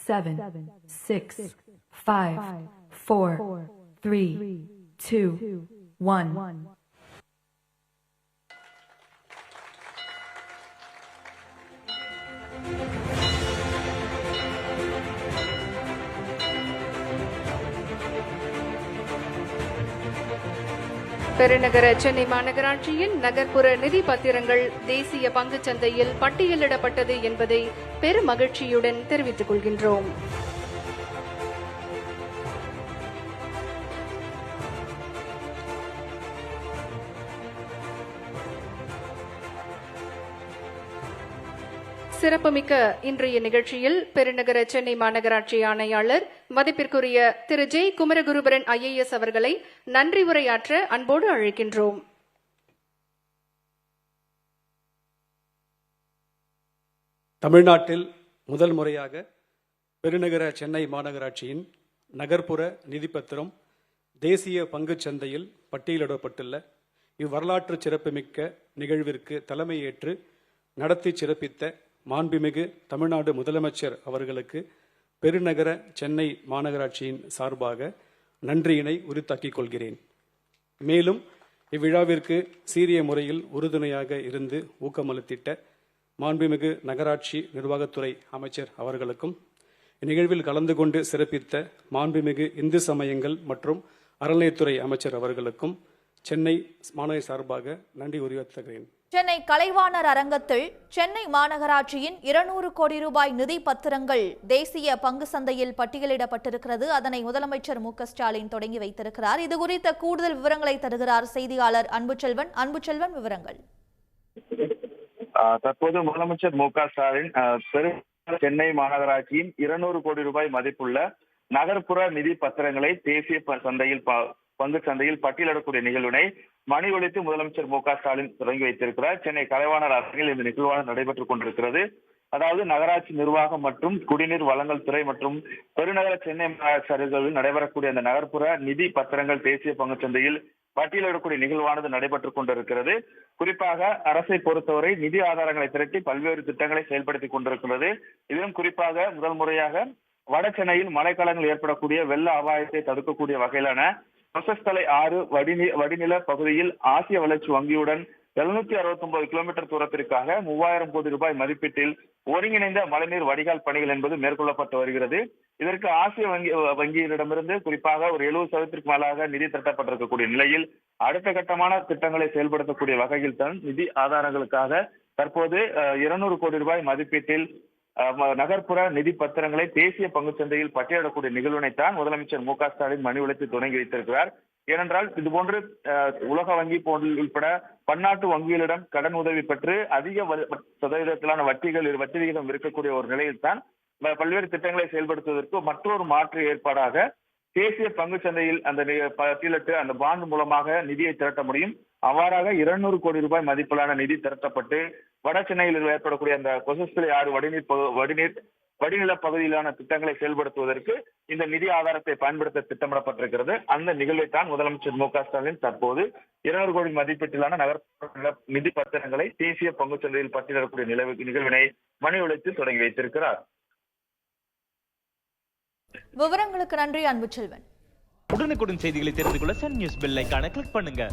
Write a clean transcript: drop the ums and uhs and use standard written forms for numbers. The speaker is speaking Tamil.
7, 6, 5, 4, 3, 2, 1. பெருநகர சென்னை மாநகராட்சியின் நகர்ப்புற நிதி பத்திரங்கள் தேசிய பங்குச் சந்தையில் பட்டியலிடப்பட்டது என்பதை பெரும் மகிழ்ச்சியுடன் தெரிவித்துக் கொள்கின்றோம். சிறப்புமிக்க இன்றைய நிகழ்ச்சியில் பெருநகர சென்னை மாநகராட்சி ஆணையாளர் மதிப்பிற்குரிய திரு ஜெய் குமரகுருபரன் IAS அவர்களை நன்றி உரையாற்ற அன்போடு அழைக்கின்றோம். தமிழ்நாட்டில் முதல் முறையாக பெருநகர சென்னை மாநகராட்சியின் நகர்ப்புற நிதிப்பத்திரம் தேசிய பங்குச் சந்தையில் பட்டியலிடப்பட்டுள்ள இவ்வரலாற்று சிறப்புமிக்க நிகழ்விற்கு தலைமையேற்று நடத்தி சிறப்பித்த மாண்புமிகு தமிழ்நாடு முதலமைச்சர் அவர்களுக்கு பெருநகர சென்னை மாநகராட்சியின் சார்பாக நன்றியினை உரித்தாக்கிக் கொள்கிறேன். மேலும் இவ்விழாவிற்கு சீரிய முறையில் உறுதுணையாக இருந்து ஊக்கமளித்திட்ட மாண்புமிகு நகராட்சி நிர்வாகத்துறை அமைச்சர் அவர்களுக்கும் இந்நிகழ்வில் கலந்து கொண்டு சிறப்பித்த மாண்புமிகு இந்து சமயங்கள் மற்றும் அறநிலையத்துறை அமைச்சர் அவர்களுக்கும் சென்னை மாநகர சார்பாக நன்றி உரித்தாக்குகிறேன். சென்னை கலைவாணர் அரங்கத்தில் சென்னை மாநகராட்சியின் 200 கோடி ரூபாய் நிதி பத்திரங்கள் தேசிய பங்கு சந்தையில் பட்டியலிடப்பட்டிருக்கிறது. அதனை முதலமைச்சர் மு.க.ஸ்டாலின் தொடங்கி வைத்திருக்கிறார். இது குறித்த கூடுதல் விவரங்களை தருகிறார் செய்தியாளர் அன்புச்செல்வன். அன்புச்செல்வன், விவரங்கள். தற்போது முதலமைச்சர் மு.க.ஸ்டாலின் சென்னை மாநகராட்சியின் 200 கோடி ரூபாய் மதிப்புள்ள நகர்ப்புற நிதி பத்திரங்களை தேசிய சந்தையில் பங்கு சந்தையில் பட்டியலிடக்கூடிய நிகழ்வினை மணி ஒலித்து முதலமைச்சர் மு.க.ஸ்டாலின் தொடங்கி வைத்திருக்கிறார். சென்னை கலைவாணர் அரங்கில் இந்த நிகழ்வானது நடைபெற்றுக் கொண்டிருக்கிறது. அதாவது நகராட்சி நிர்வாகம் மற்றும் குடிநீர் வழங்கல் துறை மற்றும் பெருநகர சென்னை மாநகராட்சியில் நடைபெறக்கூடிய அந்த நகர்ப்புற நிதி பத்திரங்கள் தேசிய பங்கு சந்தையில் பட்டியலிடக்கூடிய நிகழ்வானது நடைபெற்றுக் கொண்டிருக்கிறது. குறிப்பாக அரசை பொறுத்தவரை நிதி ஆதாரங்களை திரட்டி பல்வேறு திட்டங்களை செயல்படுத்திக் கொண்டிருக்கிறது. இதிலும் குறிப்பாக முதல் முறையாக வட சென்னையில் மழைக்காலங்கள் ஏற்படக்கூடிய வெள்ள அபாயத்தை தடுக்கக்கூடிய வகையிலான கொசஸ்தலை 6 வடிநில பகுதியில் ஆசிய வளர்ச்சி வங்கியுடன் 769 கிலோமீட்டர் தூரத்திற்காக 3000 கோடி ரூபாய் மதிப்பீட்டில் ஒருங்கிணைந்த மழைநீர் வடிகால் பணிகள் என்பது மேற்கொள்ளப்பட்டு வருகிறது. இதற்கு ஆசிய வங்கியிடமிருந்து குறிப்பாக ஒரு 70% மேலாக நிதி திரட்டப்பட்டிருக்கக்கூடிய நிலையில் அடுத்த கட்டமான திட்டங்களை செயல்படுத்தக்கூடிய வகையில் தான் நிதி ஆதாரங்களுக்காக தற்போது 200 கோடி ரூபாய் மதிப்பீட்டில் நகர்ப்புற நிதி பத்திரங்களை தேசிய பங்குச்சந்தையில் பட்டியலிடக்கூடிய நிகழ்வினைத்தான் முதலமைச்சர் மு.க.ஸ்டாலின் மணி ஒலித்து தொடங்கி வைத்திருக்கிறார். ஏனென்றால் இதுபோன்று உலக வங்கி உள்பட பன்னாட்டு வங்கிகளிடம் கடன் உதவி பெற்று அதிக சதவீதத்திலான வட்டி விகிதம் இருக்கக்கூடிய ஒரு நிலையில் தான் பல்வேறு திட்டங்களை செயல்படுத்துவதற்கு மற்றொரு மாற்று ஏற்பாடாக தேசிய பங்கு சந்தையில் அந்த பட்டியலிட்டு அந்த பாண்ட் மூலமாக நிதியை திரட்ட முடியும். அவ்வாறாக 200 கோடி ரூபாய் மதிப்பிலான நிதி திரட்டப்பட்டு வட சென்னையில் ஏற்படக்கூடிய அந்த கொசஸ்தலை 6 வடிநில பகுதியிலான திட்டங்களை செயல்படுத்துவதற்கு இந்த நிதி ஆதாரத்தை பயன்படுத்த திட்டமிடப்பட்டிருக்கிறது. அந்த நிகழ்வை தான் முதலமைச்சர் மு.க.ஸ்டாலின் தற்போது 200 கோடி மதிப்பீட்டிலான நகர்ப்புற நிதி பத்திரங்களை தேசிய பங்கு சந்தையில் பட்டியலிடக்கூடிய நிகழ்வினை மணி ஒலித்து தொடங்கி வைத்திருக்கிறார். விவரங்களுக்கு நன்றி அன்புச்செல்வன். உடனுக்குடன் செய்திகளை தெரிந்து கொள்ள சன் நியூஸ் பெல் ஐகானை கிளிக் பண்ணுங்க.